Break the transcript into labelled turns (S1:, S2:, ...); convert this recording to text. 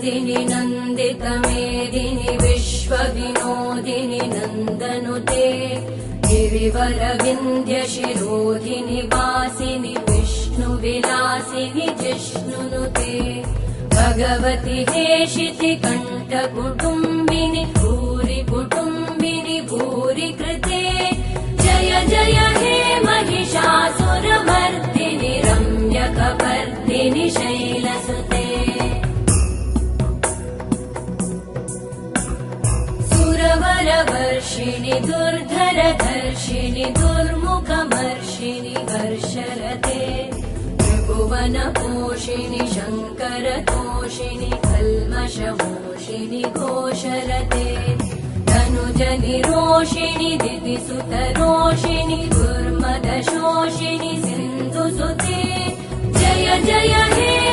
S1: नन्दिनि नन्दितमेदिनि विश्वविनोदिनि नन्दनुते गिरिवरविन्ध्यशिरोधिनि वासिनि विष्णुविलासिनि जिष्णुनुते भगवति हेशिति कण्ठकुटुम्बिनि भूरि कुटुम्बिनि भूरि कृते जय जय हे महिषासुरमर्दिनि रम्यकपर्दिनि शैलसुते सुरवरवर्षिणि दुर्धरधर्षिणि दुर्मुखमर्षिणि हर्षरते त्रिभुवनपोषिणि शङ्करतोषिणि कल्मषमोषिणि घोषरते तनुजनिरोषिणि दितिसुतरोषिणि दुर्मदशोषिणि सिन्धुसुते जय जय हे